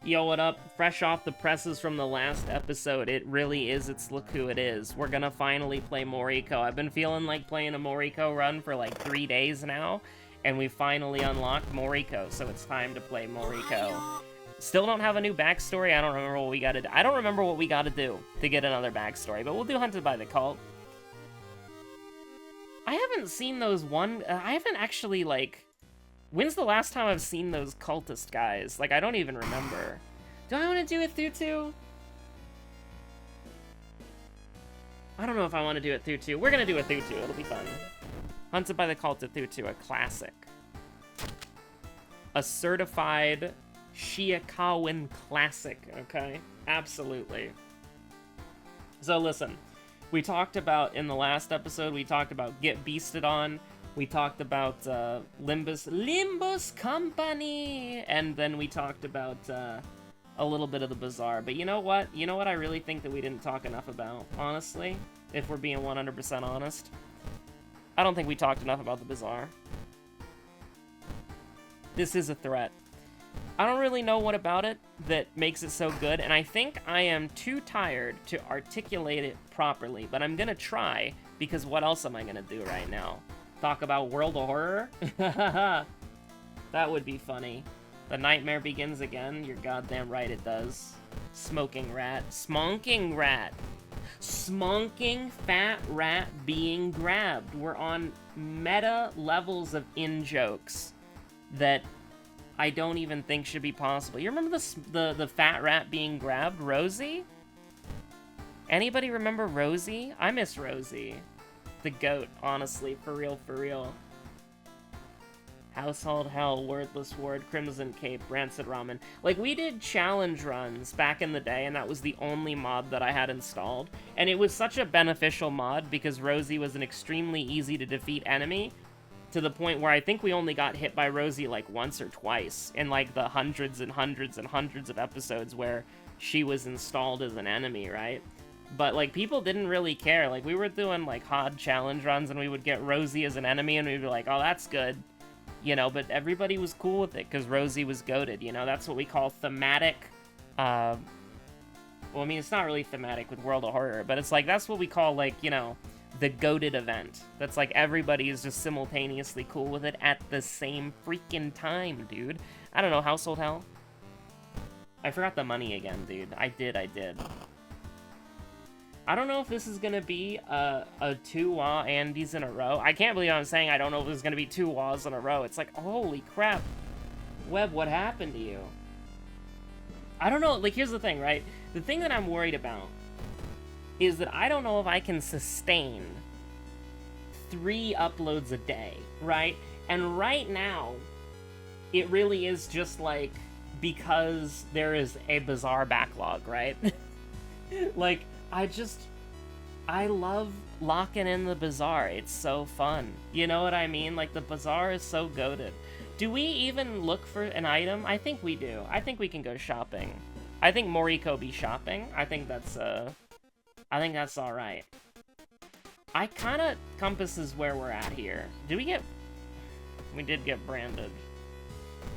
Yo, what up? Fresh off the presses from the last episode, it really is, it's Look Who It Is. We're gonna finally play Moriko. I've been feeling like playing a Moriko run for like 3 days now, and we finally unlocked Moriko, so it's time to play Moriko. Still don't have a new backstory. I don't remember what we gotta do. I don't remember what we gotta do to get another backstory, but we'll do Hunted by the Cult. I haven't seen those I haven't actually, like... When's the last time I've seen those cultist guys? Like, I don't even remember. Do I want to do a Thutu? I don't know if I want to do a Thutu. We're going to do a Thutu. It'll be fun. Hunted by the Cult of Thutu, a classic. A certified Shiakawan classic, okay? Absolutely. So listen, we talked about, in the last episode, we talked about Get Beasted On. We talked about Limbus Company, and then we talked about a little bit of the Bazaar. But you know what? You know what I really think that we didn't talk enough about, honestly? If we're being 100% honest. I don't think we talked enough about the Bazaar. This is a threat. I don't really know what about it that makes it so good, and I think I am too tired to articulate it properly, but I'm gonna try, because what else am I gonna do right now? Talk about World of Horror? That would be funny. The nightmare begins again? You're goddamn right it does. Smoking rat. Smonking rat. Smonking fat rat being grabbed. We're on meta levels of in-jokes that I don't even think should be possible. You remember the fat rat being grabbed? Rosie? Anybody remember Rosie? I miss Rosie. The goat, honestly, for real, for real. Household Hell, Wordless Ward, Crimson Cape, Rancid Ramen. Like, we did challenge runs back in the day, and that was the only mod that I had installed. And it was such a beneficial mod because Rosie was an extremely easy to defeat enemy, to the point where I think we only got hit by Rosie like once or twice in like the hundreds and hundreds and hundreds of episodes where she was installed as an enemy, right? But, like, people didn't really care. Like, we were doing, like, HOD challenge runs, and we would get Rosie as an enemy, and we'd be like, oh, that's good. You know, but everybody was cool with it, because Rosie was goated, you know? That's what we call thematic, well, I mean, it's not really thematic with World of Horror, but it's like, that's what we call, like, you know, the goated event. That's like, everybody is just simultaneously cool with it at the same freaking time, dude. I don't know, Household Hell? I forgot the money again, dude. I did. I don't know if this is gonna be a 2 Wah Andes in a row. I can't believe I'm saying I don't know if this is gonna be 2 Wahs in a row. It's like, holy crap. Web, what happened to you? I don't know, like, here's the thing, right? The thing that I'm worried about is that I don't know if I can sustain 3 uploads a day, right? And right now, it really is just, like, because there is a Bazaar backlog, right? Like, I love locking in the Bazaar. It's so fun. You know what I mean? Like, the Bazaar is so goated. Do we even look for an item? I think we do. I think we can go shopping. I think Moriko be shopping. I think that's alright. I kinda compasses where we're at here. We did get branded.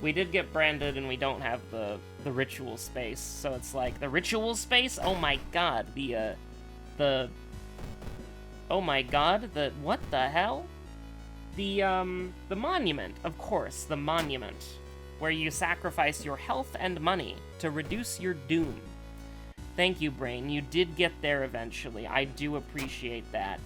We did get branded, and we don't have the ritual space. So it's like, the ritual space? Oh my god, oh my god, what the hell? The monument, of course, the monument, where you sacrifice your health and money to reduce your doom. Thank you, Brain, you did get there eventually. I do appreciate that.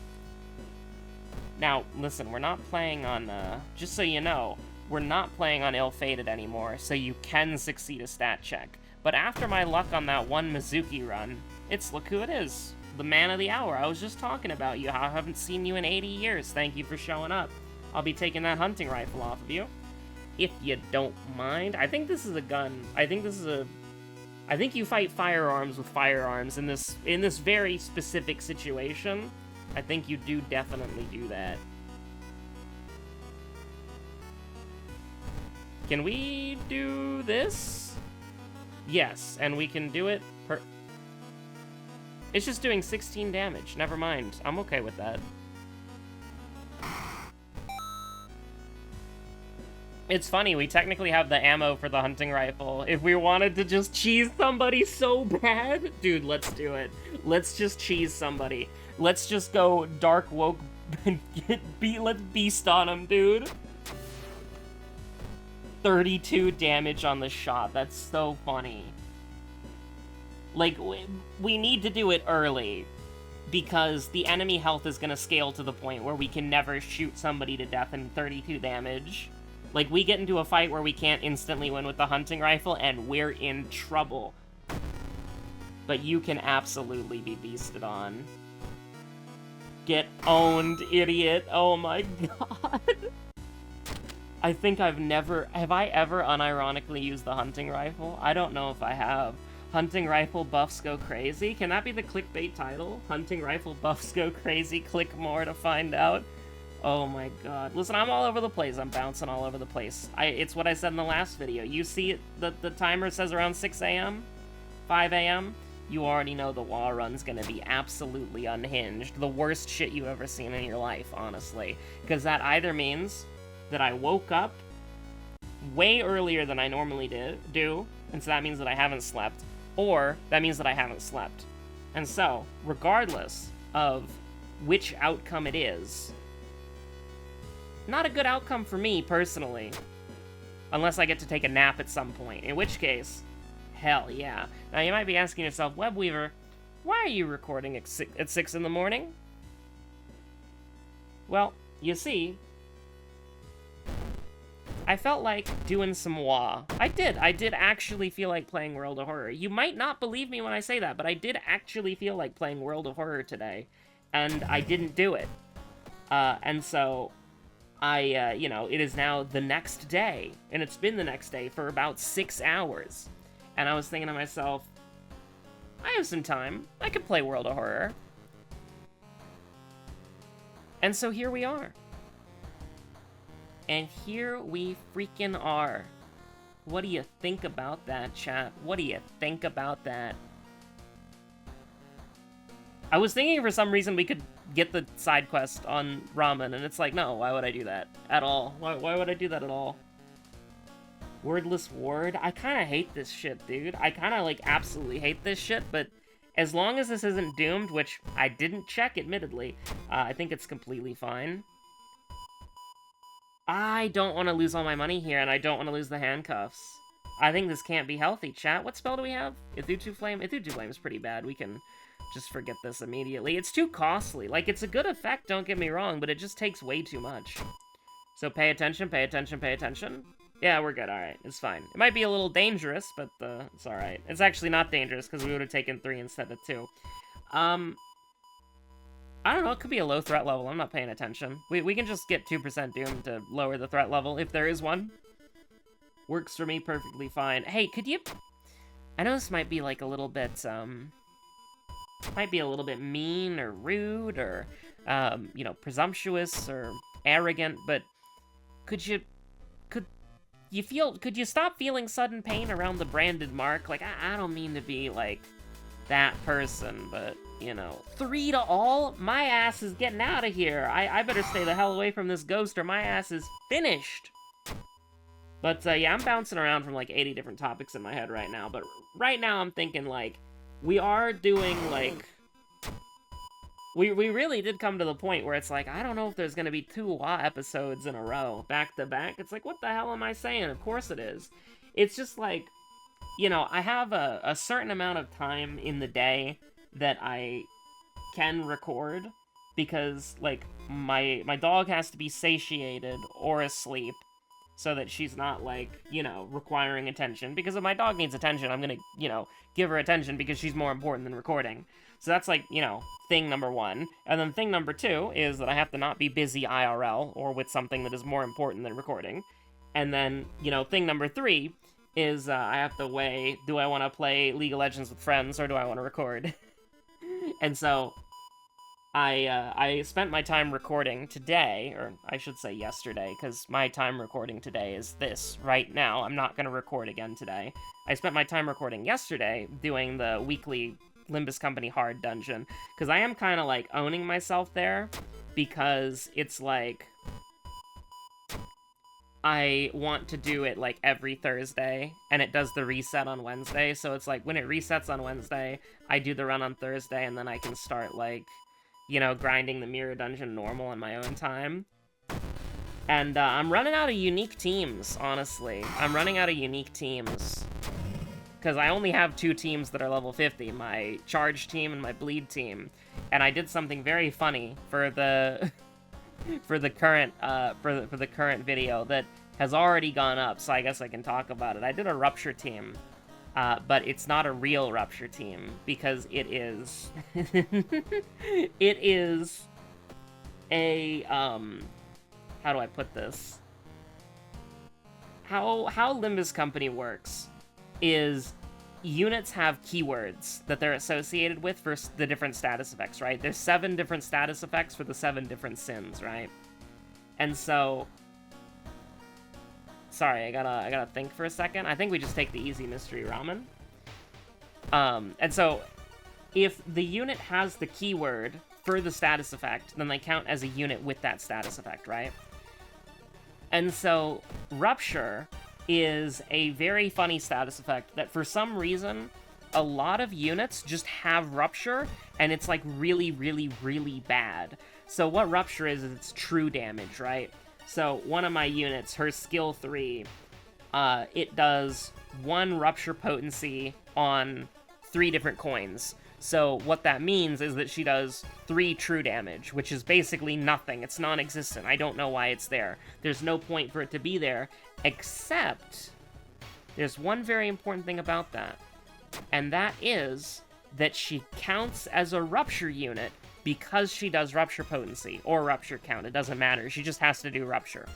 Now, listen, we're not playing on, just so you know, we're not playing on Ill-Fated anymore, so you can succeed a stat check. But after my luck on that one Mizuki run, it's Look Who It Is. The man of the hour. I was just talking about you. I haven't seen you in 80 years. Thank you for showing up. I'll be taking that hunting rifle off of you. If you don't mind. I think this is a gun. I think you fight firearms with firearms in this very specific situation. I think you do definitely do that. Can we do this? Yes, and we can do it It's just doing 16 damage. Never mind. I'm okay with that. It's funny, we technically have the ammo for the hunting rifle. If we wanted to just cheese somebody so bad, dude, let's do it. Let's just cheese somebody. Let's just go dark woke and let's beast on him, dude. 32 damage on the shot. That's so funny. Like, we need to do it early, because the enemy health is gonna scale to the point where we can never shoot somebody to death in 32 damage. Like, we get into a fight where we can't instantly win with the hunting rifle, and we're in trouble. But you can absolutely be beasted on. Get owned, idiot. Oh my god. I think I've never... Have I ever unironically used the hunting rifle? I don't know if I have. Hunting rifle buffs go crazy? Can that be the clickbait title? Hunting rifle buffs go crazy, click more to find out. Oh my god. Listen, I'm all over the place. I'm bouncing all over the place. It's what I said in the last video. You see it, the timer says around 6 a.m., 5 a.m., you already know the wall run's gonna be absolutely unhinged. The worst shit you've ever seen in your life, honestly. Because that either means that I woke up way earlier than I normally do, and so that means that I haven't slept, or that means that I haven't slept. And so, regardless of which outcome it is, not a good outcome for me, personally. Unless I get to take a nap at some point, in which case, hell yeah. Now, you might be asking yourself, Webweaver, why are you recording at 6 in the morning? Well, you see, I felt like doing some WoW. I did actually feel like playing World of Horror. You might not believe me when I say that, but I did actually feel like playing World of Horror today, and I didn't do it. And so... you know, it is now the next day, and it's been the next day for about 6 hours. And I was thinking to myself, I have some time. I could play World of Horror. And so here we are. And here we freaking are. What do you think about that, chat? What do you think about that? I was thinking for some reason we could get the side quest on ramen, and it's like, no, why would I do that at all? Why would I do that at all? Wordless ward? I kind of hate this shit, dude. I kind of, like, absolutely hate this shit, but as long as this isn't doomed, which I didn't check, admittedly, I think it's completely fine. I don't want to lose all my money here, and I don't want to lose the handcuffs. I think this can't be healthy, chat. What spell do we have? Ithutu Flame? Ithutu Flame is pretty bad. We can just forget this immediately. It's too costly. Like, it's a good effect, don't get me wrong, but it just takes way too much. So pay attention, pay attention, pay attention. Yeah, we're good, alright. It's fine. It might be a little dangerous, but it's alright. It's actually not dangerous, because we would have taken 3 instead of 2. I don't know, it could be a low threat level. I'm not paying attention. We can just get 2% doom to lower the threat level, if there is one. Works for me perfectly fine. Hey, could you... I know this might be, like, a little bit, might be a little bit mean or rude or, you know, presumptuous or arrogant, but could you stop feeling sudden pain around the branded mark? Like, I don't mean to be, like, that person, but, you know, 3 to all? My ass is getting out of here. I better stay the hell away from this ghost or my ass is finished. But, yeah, I'm bouncing around from, like, 80 different topics in my head right now, but right now I'm thinking, like, we are doing, like... We really did come to the point where it's like, I don't know if there's gonna be 2 WoW episodes in a row, back to back. It's like, what the hell am I saying? Of course it is. It's just like, you know, I have a certain amount of time in the day that I can record, because, like, my dog has to be satiated or asleep, so that she's not, like, you know, requiring attention. Because if my dog needs attention, I'm gonna, you know, give her attention because she's more important than recording. So that's, like, you know, thing number 1. And then thing number 2 is that I have to not be busy IRL or with something that is more important than recording. And then, you know, thing number 3 is I have to weigh, do I want to play League of Legends with friends or do I want to record? And so... I spent my time recording today, or I should say yesterday, because my time recording today is this, right now. I'm not going to record again today. I spent my time recording yesterday doing the weekly Limbus Company hard dungeon, because I am kind of, like, owning myself there, because it's, like... I want to do it, like, every Thursday, and it does the reset on Wednesday, so it's like, when it resets on Wednesday, I do the run on Thursday, and then I can start, like, you know, grinding the Mirror Dungeon normal on my own time. And, I'm running out of unique teams, honestly. I'm running out of unique teams. Because I only have 2 teams that are level 50, my Charge team and my Bleed team. And I did something very funny for the... for the current video that has already gone up, so I guess I can talk about it. I did a Rupture team, but it's not a real Rupture team, because it is... it is a, how do I put this? How Limbus Company works is units have keywords that they're associated with for the different status effects, right? There's 7 different status effects for the 7 different sins, right? And so... Sorry, I gotta think for a second. I think we just take the easy mystery ramen. And so, if the unit has the keyword for the status effect, then they count as a unit with that status effect, right? And so, Rupture is a very funny status effect that for some reason, a lot of units just have Rupture, and it's like really, really, really bad. So what Rupture is it's true damage, right? So one of my units, her skill 3, it does 1 Rupture potency on 3 different coins. So what that means is that she does 3 true damage, which is basically nothing. It's non-existent. I don't know why it's there. There's no point for it to be there, except there's one very important thing about that, and that is that she counts as a Rupture unit because she does Rupture potency, or Rupture count. It doesn't matter. She just has to do Rupture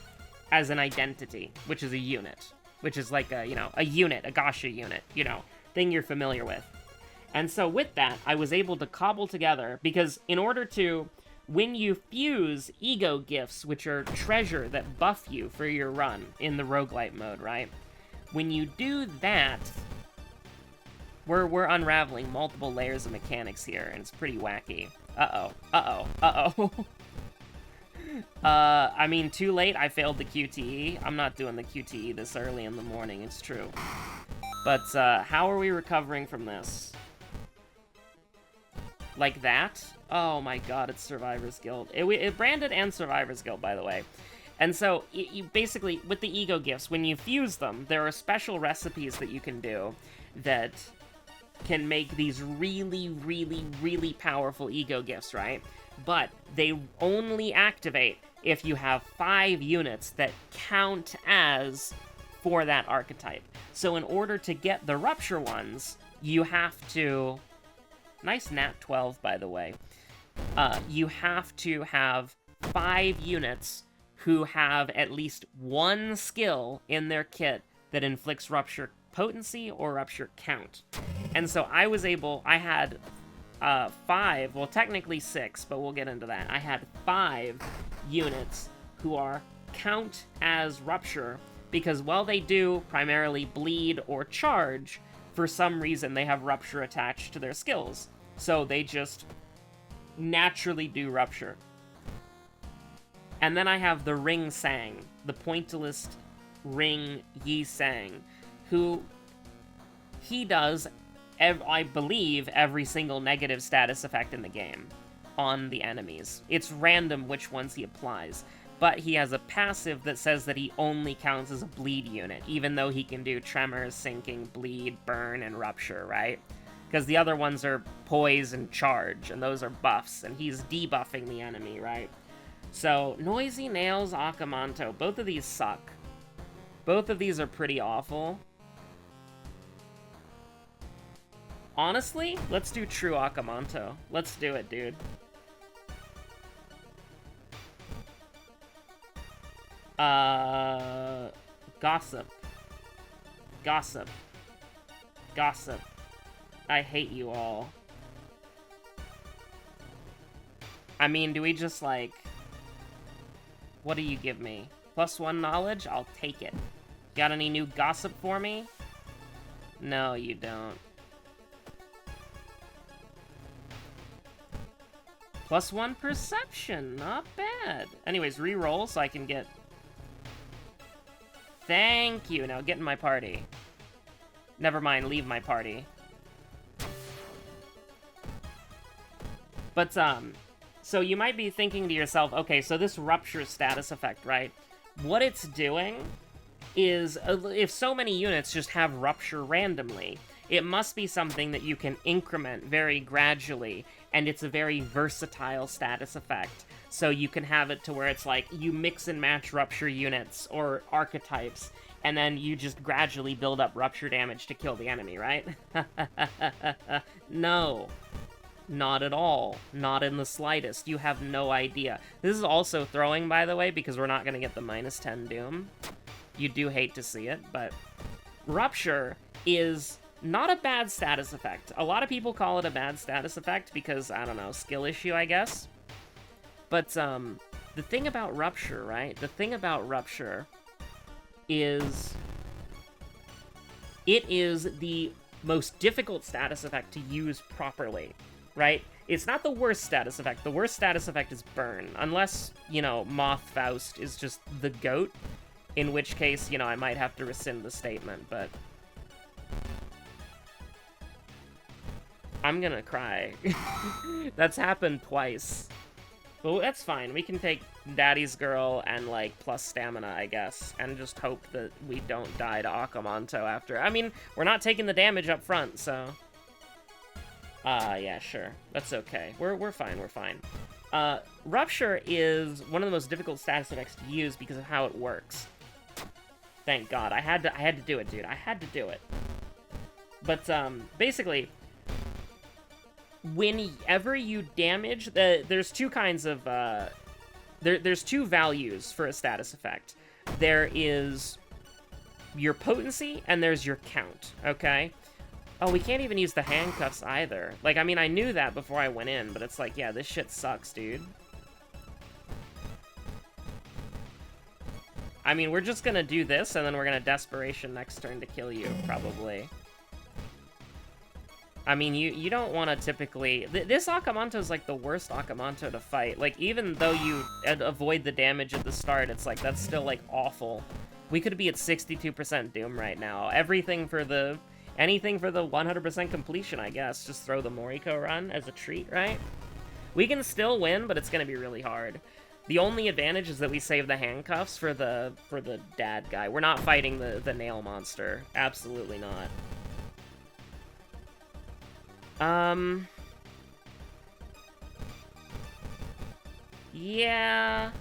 as an identity, which is a unit, which is like a, you know, a unit, a Gasha unit, you know, thing you're familiar with. And so with that, I was able to cobble together, because in order to, when you fuse ego gifts, which are treasure that buff you for your run in the roguelite mode, right? When you do that, we're unraveling multiple layers of mechanics here, and it's pretty wacky. I mean, too late, I failed the QTE. I'm not doing the QTE this early in the morning, it's true. But, how are we recovering from this? Like that? Oh my god, it's Survivor's Guild. It branded and Survivor's Guild, by the way. And so, you basically, with the ego gifts, when you fuse them, there are special recipes that you can do that can make these really, really, really powerful ego gifts, right? But they only activate if you have 5 units that count as for that archetype. So in order to get the Rupture ones, you have to... Nice nat 12, by the way. You have to have 5 units who have at least 1 skill in their kit that inflicts Rupture potency or Rupture count. And so I was able... I had 5, well, technically 6, but we'll get into that. I had 5 units who are count as Rupture, because while they do primarily bleed or charge, for some reason they have Rupture attached to their skills. So they just naturally do Rupture. And then I have the Ring Sang, the pointillist Ring Yi Sang, who he does, I believe, every single negative status effect in the game on the enemies. It's random which ones he applies, but he has a passive that says that he only counts as a bleed unit, even though he can do Tremor, Sinking, Bleed, Burn, and Rupture, right? Because the other ones are Poise and Charge, and those are buffs, and he's debuffing the enemy, right? So, Noisy Nails, Akamanto, both of these suck. Both of these are pretty awful. Honestly, let's do True Akamanto. Let's do it, dude. Gossip. Gossip. Gossip. I hate you all. I mean, do we just, like... What do you give me? +1 knowledge? I'll take it. Got any new gossip for me? No, you don't. +1 perception, not bad. Anyways, re-roll so I can get Thank you. Now get in my party. Never mind, leave my party. But, so you might be thinking to yourself, okay, so this rupture status effect, right? What it's doing is, if so many units just have rupture randomly, it must be something that you can increment very gradually, and it's a very versatile status effect. So you can have it to where it's like, you mix and match rupture units or archetypes, and then you just gradually build up rupture damage to kill the enemy, right? No. Not at all. Not in the slightest. You have no idea. This is also throwing, by the way, because we're not going to get the -10 Doom. You do hate to see it, but Rupture is not a bad status effect. A lot of people call it a bad status effect because, I don't know, skill issue, I guess. But, the thing about Rupture, right? The thing about Rupture is it is the most difficult status effect to use properly, right? It's not the worst status effect. The worst status effect is Burn, unless, you know, Moth Faust is just the GOAT, in which case, you know, I might have to rescind the statement, but I'm gonna cry. That's happened twice. But that's fine. We can take Daddy's Girl and, like, plus stamina, I guess, and just hope that we don't die to Akamanto after. I mean, we're not taking the damage up front, so... yeah, sure. That's okay. We're fine, we're fine. Rupture is one of the most difficult status effects to use because of how it works. Thank God. I had to do it, dude. I had to do it. But, basically... whenever you damage, there's two kinds of, there's two values for a status effect. There is your potency, and there's your count, okay? Oh, we can't even use the handcuffs either. Like, I mean, I knew that before I went in, but it's like, yeah, this shit sucks, dude. I mean, we're just gonna do this, and then we're gonna Desperation next turn to kill you, probably. I mean, you don't want to typically... This Akamanto is, like, the worst Akamanto to fight. Like, even though you avoid the damage at the start, it's like, that's still, like, awful. We could be at 62% Doom right now. Anything for the 100% completion, I guess. Just throw the Moriko run as a treat, right? We can still win, but it's gonna be really hard. The only advantage is that we save the handcuffs for the dad guy. We're not fighting the nail monster. Absolutely not. Yeah.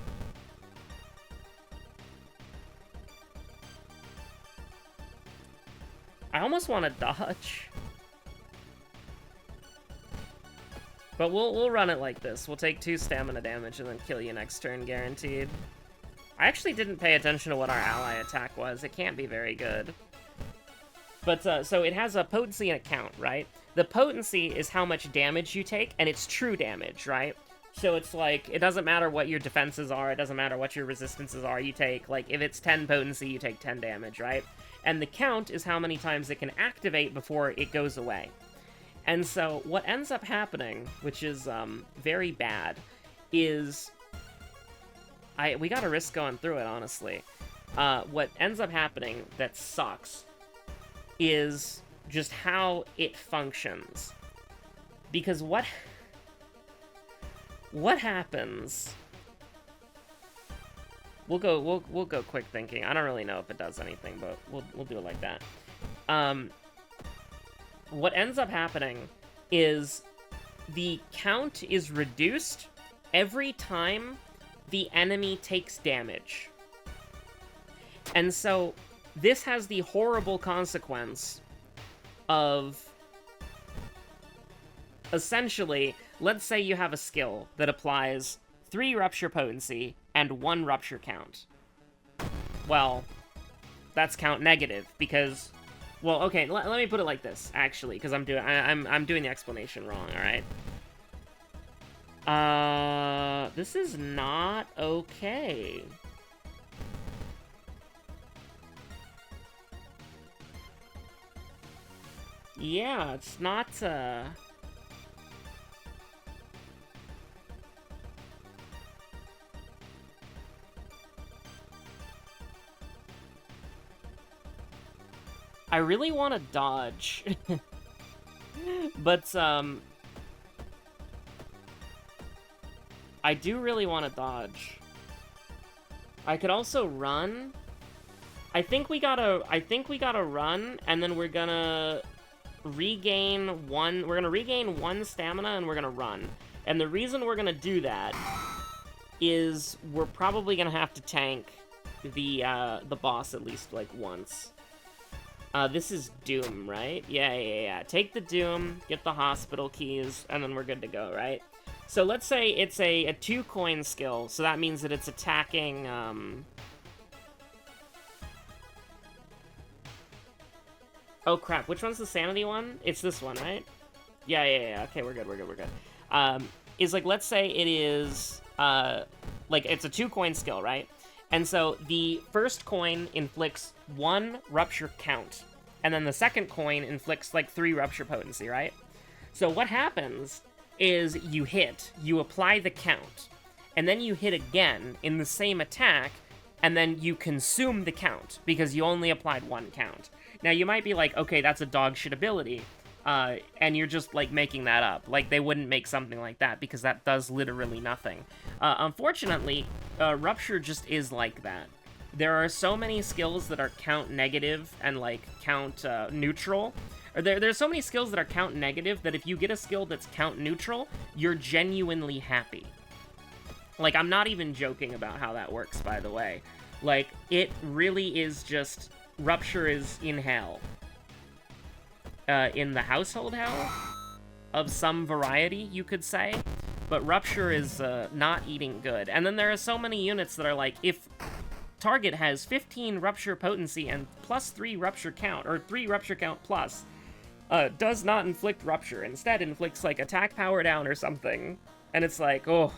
I almost want to dodge. But we'll run it like this. We'll take 2 stamina damage and then kill you next turn, guaranteed. I actually didn't pay attention to what our ally attack was. It can't be very good. But, so it has a potency and a count, right? The potency is how much damage you take, and it's true damage, right? So it's like, it doesn't matter what your defenses are, it doesn't matter what your resistances are, you take, like, if it's 10 potency, you take 10 damage, right? And the count is how many times it can activate before it goes away. And so, what ends up happening, which is, very bad, is... we gotta risk going through it, honestly. What ends up happening that sucks is just how it functions. Because what happens... We'll go quick thinking. I don't really know if it does anything, but we'll do it like that. What ends up happening is the count is reduced every time the enemy takes damage. And so this has the horrible consequence of, essentially, let's say you have a skill that applies 3 rupture potency and 1 rupture count. Well, that's count negative, because... Well, okay, let me put it like this, actually, because I'm doing the explanation wrong, alright? This is not okay. Yeah, it's not, I really want to dodge. But, I do really want to dodge. I could also run. I think we gotta run, and then we're gonna regain one stamina, and we're gonna run. And the reason we're gonna do that is we're probably gonna have to tank the boss at least, like, once. This is Doom, right? Yeah. Take the Doom, get the hospital keys, and then we're good to go, right? So let's say it's a 2-coin skill, so that means that it's attacking, Oh, crap. Which one's the sanity one? It's this one, right? Yeah. Okay, we're good. Is, like, let's say it is, like, it's a 2-coin skill, right? And so the first coin inflicts 1 rupture count, and then the second coin inflicts, like, 3 rupture potency, right? So what happens is you apply the count, and then you hit again in the same attack, and then you consume the count, because you only applied 1 count. Now, you might be like, okay, that's a dog shit ability, and you're just, like, making that up. Like, they wouldn't make something like that, because that does literally nothing. Unfortunately, Rupture just is like that. There are so many skills that are count negative and, like, count neutral. Or there's so many skills that are count negative that if you get a skill that's count neutral, you're genuinely happy. Like, I'm not even joking about how that works, by the way. Like, it really is just... Rupture is in hell. In the household hell? Of some variety, you could say. But Rupture is not eating good. And then there are so many units that are like, if target has 15 Rupture potency and plus 3 Rupture count, or 3 Rupture count plus, does not inflict Rupture. Instead, inflicts, like, attack power down or something. And it's like, oh.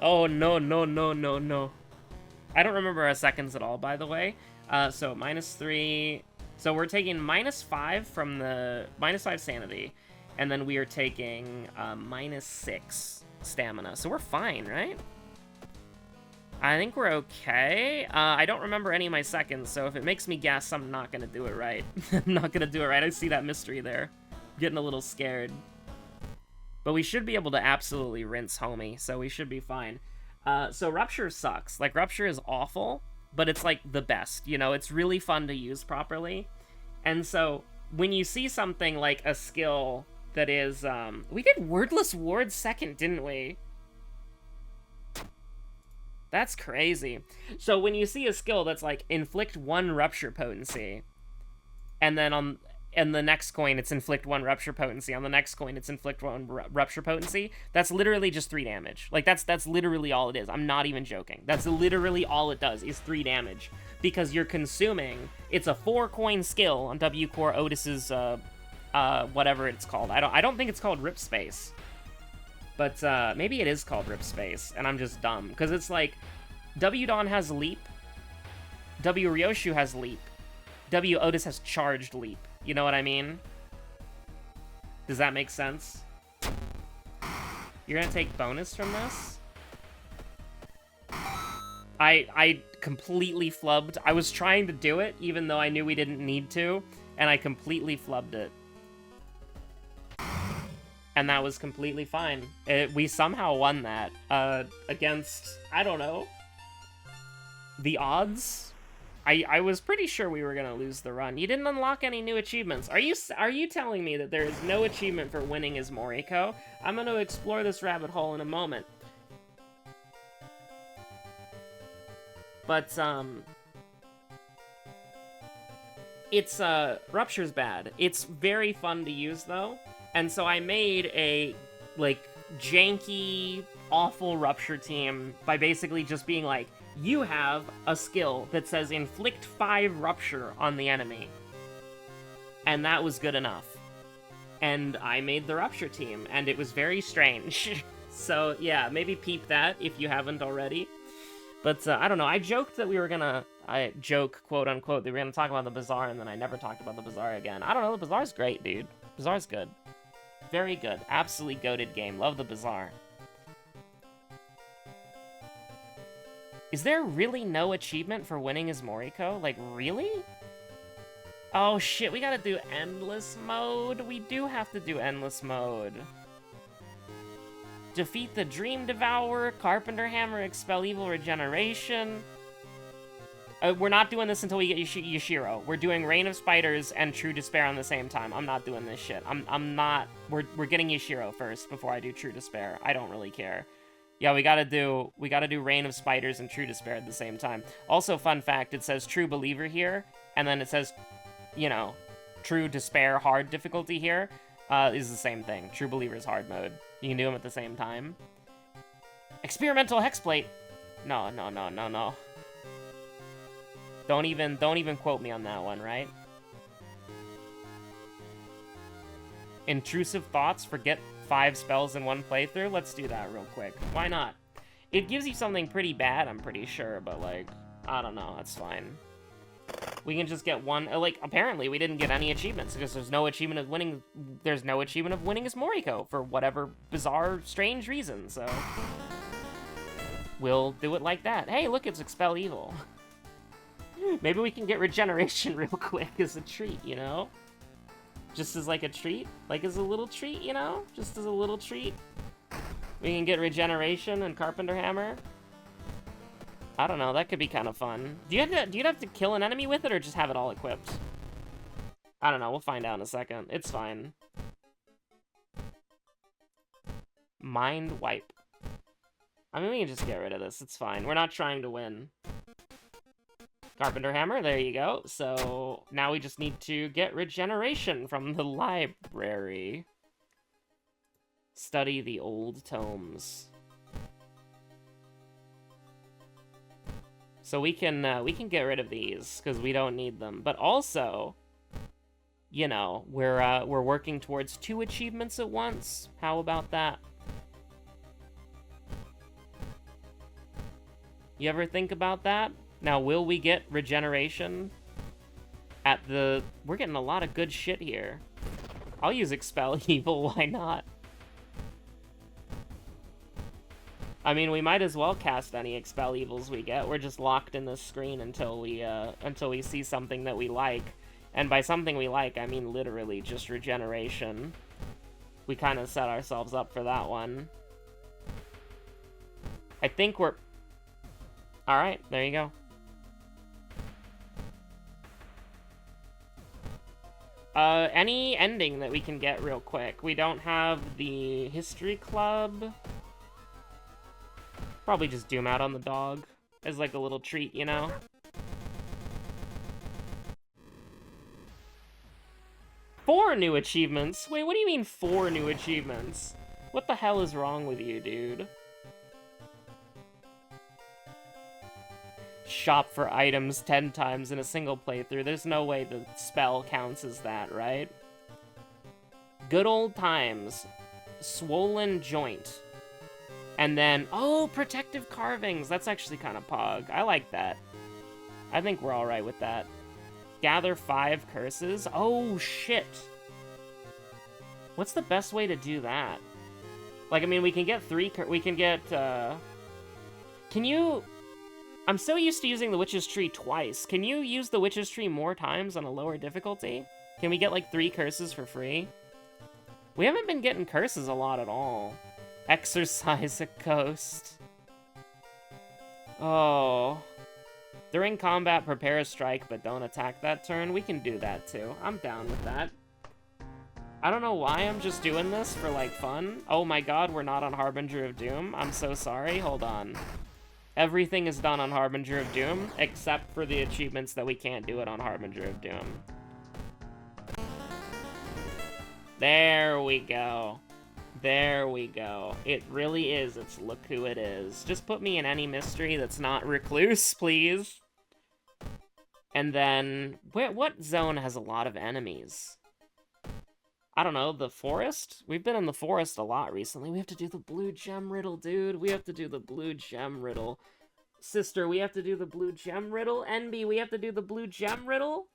Oh, no. I don't remember our seconds at all, by the way. So, -3. So, we're taking -5 from the... -5 sanity. And then we are taking -6 stamina. So, we're fine, right? I think we're okay. I don't remember any of my seconds, so if it makes me guess, I'm not gonna do it right. I'm not gonna do it right. I see that mystery there. I'm getting a little scared. But we should be able to absolutely rinse homie, so we should be fine. So Rupture sucks. Like, Rupture is awful, but it's, like, the best, you know? It's really fun to use properly. And so, when you see something like a skill that is, we did Wordless Ward second, didn't we? That's crazy. So, when you see a skill that's, like, inflict 1 Rupture potency, and then on... And the next coin, it's inflict 1 Rupture potency. On the next coin, it's inflict 1 Rupture potency. That's literally just 3 damage. Like, that's literally all it is. I'm not even joking. That's literally all it does, is 3 damage. Because you're consuming... It's a 4-coin skill on W Core Otis's, whatever it's called. I don't think it's called Rip Space. But, maybe it is called Rip Space, and I'm just dumb. Because it's like, W Dawn has Leap. W Ryoshu has Leap. W Otis has Charged Leap. You know what I mean? Does that make sense? You're gonna take bonus from this? I completely flubbed. I was trying to do it, even though I knew we didn't need to, and I completely flubbed it. And that was completely fine. We somehow won that, against, I don't know, the odds? I was pretty sure we were gonna lose the run. You didn't unlock any new achievements. Are you telling me that there is no achievement for winning as Moriko? I'm gonna explore this rabbit hole in a moment. But, it's, Rupture's bad. It's very fun to use, though. And so I made a, like, janky, awful Rupture team by basically just being like, you have a skill that says inflict 5 Rupture on the enemy. And that was good enough. And I made the Rupture team, and it was very strange. So, yeah, maybe peep that if you haven't already. But, I don't know, I joked that we were gonna... I joke, quote-unquote, that we were gonna talk about the Bazaar, and then I never talked about the Bazaar again. I don't know, the Bazaar's great, dude. Bazaar's good. Very good. Absolutely goated game. Love the Bazaar. Is there really no achievement for winning as Moriko? Like, really? Oh shit, we gotta do endless mode. We do have to do endless mode. Defeat the Dream Devourer, Carpenter Hammer, Expel Evil, Regeneration. We're not doing this until we get Yashiro. We're doing Reign of Spiders and True Despair on the same time. I'm not doing this shit. I'm not. We're getting Yashiro first before I do True Despair. I don't really care. Yeah, we gotta do Reign of Spiders and True Despair at the same time. Also, fun fact, it says True Believer here, and then it says, you know, True Despair hard difficulty here. Is the same thing. True Believer's hard mode. You can do them at the same time. Experimental Hexplate. No. Don't even quote me on that one, right? Intrusive Thoughts, forget 5 spells in one playthrough? Let's do that real quick. Why not? It gives you something pretty bad, I'm pretty sure, but like, I don't know, that's fine. We can just get one, like, apparently we didn't get any achievements, because there's no achievement of winning as Moriko, for whatever bizarre, strange reason, so... We'll do it like that. Hey, look, it's Expel Evil. Maybe we can get regeneration real quick as a treat, you know? Just as like a treat? Like as a little treat, you know? Just as a little treat. We can get regeneration and Carpenter Hammer. I don't know, that could be kind of fun. Do you have to kill an enemy with it or just have it all equipped? I don't know, we'll find out in a second. It's fine. Mind Wipe. I mean, we can just get rid of this, it's fine. We're not trying to win. Carpenter Hammer, there you go. So, now we just need to get regeneration from the library. Study the old tomes. So we can get rid of these, because we don't need them. But also, you know, we're working towards 2 achievements at once. How about that? You ever think about that? Now, will we get regeneration at the... We're getting a lot of good shit here. I'll use Expel Evil, why not? I mean, we might as well cast any Expel Evils we get. We're just locked in this screen until we see something that we like. And by something we like, I mean literally just regeneration. We kind of set ourselves up for that one. I think we're... Alright, there you go. Any ending that we can get real quick. We don't have the History Club. Probably just Doom Out on the Dog as like a little treat, you know? Four new achievements? Wait, what do you mean 4 new achievements? What the hell is wrong with you, dude? Shop for items 10 times in a single playthrough. There's no way the spell counts as that, right? Good old times. Swollen Joint. And then, oh, Protective Carvings. That's actually kind of pog. I like that. I think we're alright with that. Gather 5 curses. Oh, shit. What's the best way to do that? Like, I mean, we can get 3... We can get, Can you... I'm so used to using the Witch's Tree twice. Can you use the Witch's Tree more times on a lower difficulty? Can we get, like, 3 curses for free? We haven't been getting curses a lot at all. Exorcise a Ghost. Oh. During combat, prepare a strike, but don't attack that turn. We can do that, too. I'm down with that. I don't know why I'm just doing this for, like, fun. Oh my god, we're not on Harbinger of Doom. I'm so sorry. Hold on. Everything is done on Harbinger of Doom, except for the achievements that we can't do it on Harbinger of Doom. There we go. There we go. It really is. It's look who it is. Just put me in any mystery that's not Recluse, please. And then, what zone has a lot of enemies? I don't know, the forest? We've been in the forest a lot recently. We have to do the blue gem riddle, dude. We have to do the blue gem riddle. Sister, we have to do the blue gem riddle. NB, we have to do the blue gem riddle?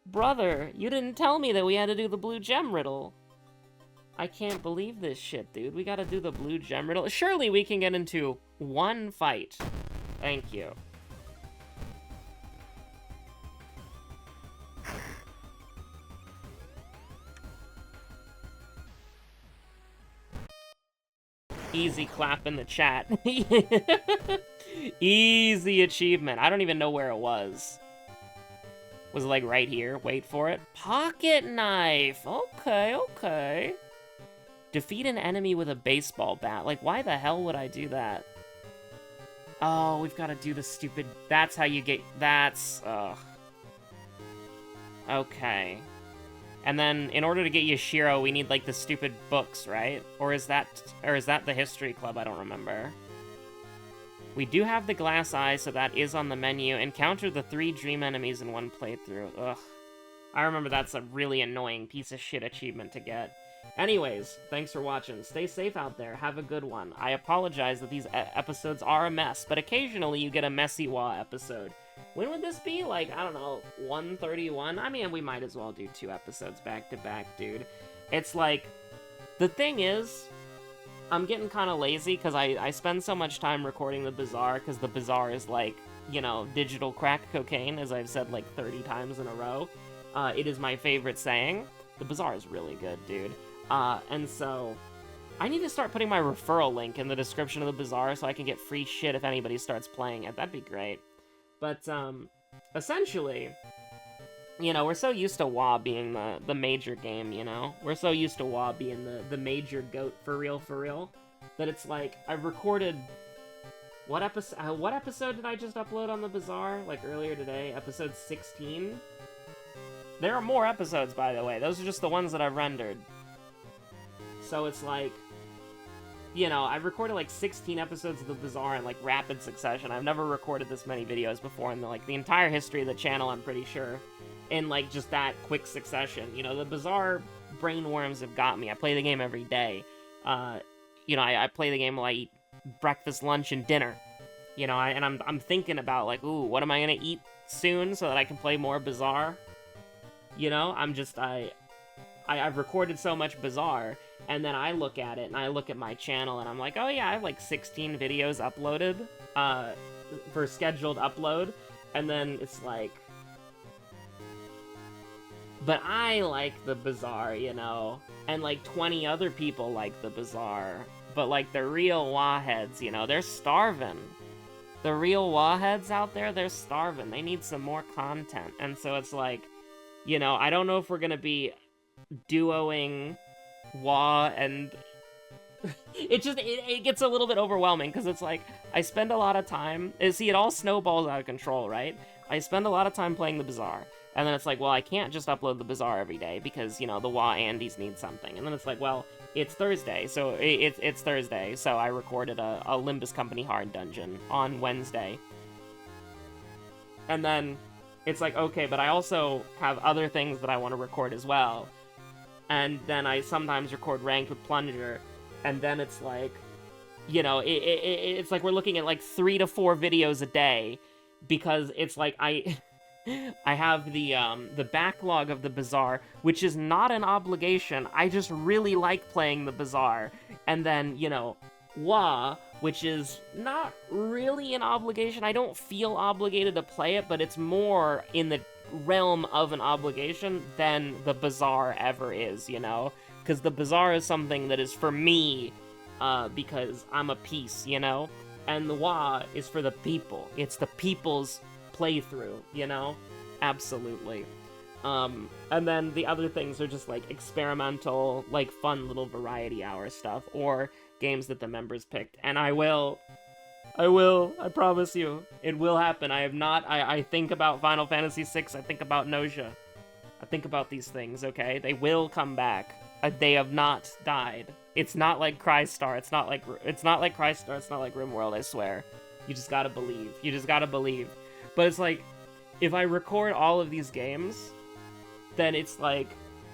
Brother, you didn't tell me that we had to do the blue gem riddle. I can't believe this shit, dude. We gotta do the blue gem riddle. Surely we can get into 1 fight. Thank you. Easy clap in the chat. Easy achievement. I don't even know where it was. Was it like right here? Wait for it. Pocket knife. Okay, okay. Defeat an enemy with a baseball bat. Like, why the hell would I do that? Oh, we've got to do the stupid... That's how you get... That's... Ugh. Okay. And then, in order to get Yashiro, we need, like, the stupid books, right? Or is that the History Club? I don't remember. We do have the glass eye, so that is on the menu. Encounter the 3 dream enemies in one playthrough. Ugh. I remember that's a really annoying piece of shit achievement to get. Anyways, thanks for watching. Stay safe out there. Have a good one. I apologize that these episodes are a mess, but occasionally you get a messy WoW episode. When would this be? Like, I don't know, 131? I mean, we might as well do 2 episodes back to back, dude. It's like, the thing is, I'm getting kind of lazy because I spend so much time recording the Bazaar, because the Bazaar is like, you know, digital crack cocaine, as I've said like 30 times in a row. It is my favorite saying. The Bazaar is really good, dude. And so, I need to start putting my referral link in the description of the Bazaar so I can get free shit if anybody starts playing it. That'd be great. But, essentially, you know, we're so used to WoW being the major game, you know? We're so used to WoW being the major goat for real, that it's like, I've recorded... What episode did I just upload on the Bazaar? Like, earlier today? Episode 16? There are more episodes, by the way. Those are just the ones that I've rendered. So it's like, you know, I've recorded like 16 episodes of the Bazaar in like rapid succession. I've never recorded this many videos before in the entire history of the channel, I'm pretty sure, in like just that quick succession. You know, the Bazaar brainworms have got me. I play the game every day. You know, I play the game while I eat breakfast, lunch, and dinner. You know, and I'm thinking about like, ooh, what am I gonna eat soon so that I can play more Bazaar? You know, I've recorded so much Bazaar, and then I look at it, and I look at my channel, and I'm like, oh yeah, I have like 16 videos uploaded, for scheduled upload, and then it's like, but I like the Bazaar, you know, and like 20 other people like the Bazaar, but like the real Wahheads, you know, they're starving. The real Wahheads out there, they're starving. They need some more content, and so it's like, you know, I don't know if we're gonna be duoing WoW, and it gets a little bit overwhelming, because it's like, I spend a lot of time, see, it all snowballs out of control, right? I spend a lot of time playing the Bazaar, and then it's like, well, I can't just upload the Bazaar every day, because, you know, the WoW Andes need something, and then it's like, well, it's Thursday, so it's Thursday, so I recorded a Limbus Company Hard Dungeon on Wednesday, and then it's like, okay, but I also have other things that I want to record as well. And then I sometimes record Ranked with Plunger, and then it's like, you know, it's like we're looking at like 3 to 4 videos a day, because it's like I have the backlog of the Bazaar, which is not an obligation. I just really like playing the Bazaar, and then, you know, WoW, which is not really an obligation. I don't feel obligated to play it, but it's more in the realm of an obligation than the Bazaar ever is, you know? Because the Bazaar is something that is for me, because I'm a piece, you know? And the WoW is for the people. It's the people's playthrough, you know? Absolutely. And then the other things are just, like, experimental, like, fun little variety hour stuff, or games that the members picked. And I promise you, it will happen. I think about Final Fantasy VI, I think about Nausea. I think about these things, okay? They will come back. They have not died. It's not like Crystar, it's not like Crystar, it's not like RimWorld, I swear. You just gotta believe. You just gotta believe. But it's like, if I record all of these games, then it's like,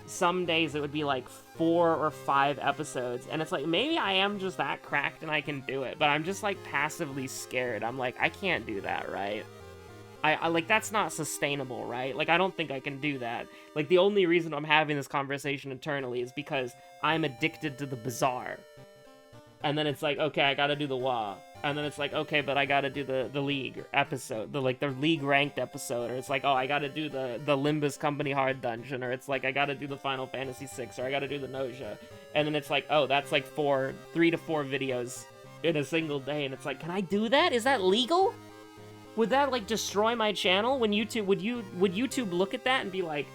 some days it would be like 4 or 5 episodes, and it's like, maybe I am just that cracked and I can do it, but I'm just like passively scared. I'm like, I can't do that, right? I like, that's not sustainable, right? Like, I don't think I can do that. Like, the only reason I'm having this conversation internally is because I'm addicted to the Bazaar. And then it's like, okay, I gotta do the WoW. And then it's like, okay, but I gotta do the league episode, the league ranked episode, or it's like, oh, I gotta do the Limbus Company hard dungeon, or it's like, I gotta do the Final Fantasy VI, or I gotta do the Noja. And then it's like, oh, that's like 3 to 4 videos in a single day, and it's like, can I do that? Is that legal? Would that, like, destroy my channel? Would YouTube look at that and be like,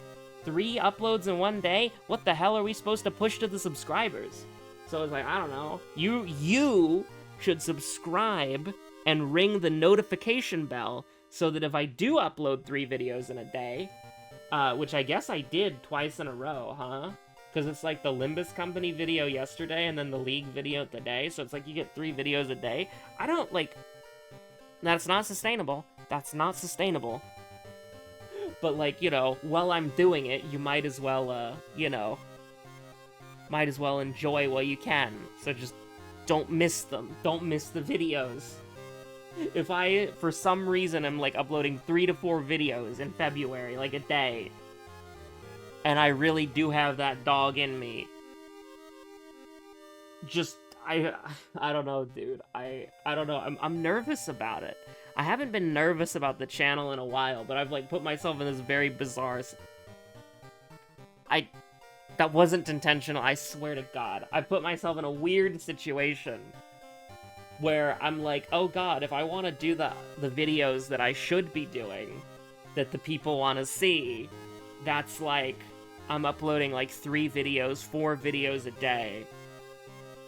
3 uploads in one day? What the hell are we supposed to push to the subscribers? So it's like, I don't know. You should subscribe and ring the notification bell so that if I do upload 3 videos in a day, which I guess I did twice in a row, huh? Because it's like the Limbus Company video yesterday and then the League video today, so it's like you get 3 videos a day. I don't, like... That's not sustainable. That's not sustainable. But, like, you know, while I'm doing it, you might as well, you know... Might as well enjoy while you can. So just don't miss them. Don't miss the videos. If I, for some reason, am, like, uploading 3 to 4 videos in February, like, a day, and I really do have that dog in me, just, I don't know, dude. I don't know. I'm nervous about it. I haven't been nervous about the channel in a while, but I've, like, put myself in this very bizarre... That wasn't intentional, I swear to God. I put myself in a weird situation where I'm like, oh God, if I want to do the videos that I should be doing, that the people want to see, that's like, I'm uploading like 3 videos, 4 videos a day.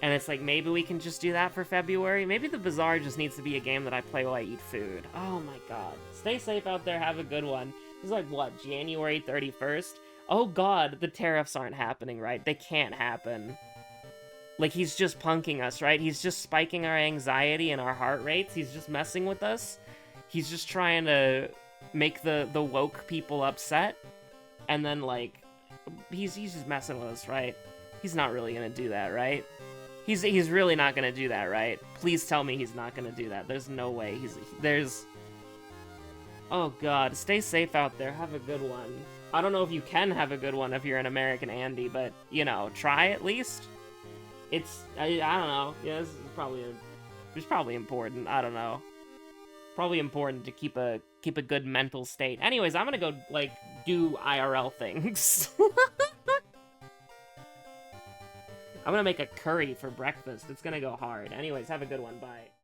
And it's like, maybe we can just do that for February? Maybe the Bazaar just needs to be a game that I play while I eat food. Oh my God. Stay safe out there, have a good one. This is like, what, January 31st? Oh God, the tariffs aren't happening, right? They can't happen. Like, he's just punking us, right? He's just spiking our anxiety and our heart rates. He's just messing with us. He's just trying to make the woke people upset. And then, like, he's just messing with us, right? He's not really gonna do that, right? He's really not gonna do that, right? Please tell me he's not gonna do that. There's no way. Oh God, stay safe out there. Have a good one. I don't know if you can have a good one if you're an American Andy, but, you know, try at least. I don't know. Yeah, this is probably important. I don't know. Probably important to keep a good mental state. Anyways, I'm gonna go, like, do IRL things. I'm gonna make a curry for breakfast. It's gonna go hard. Anyways, have a good one. Bye.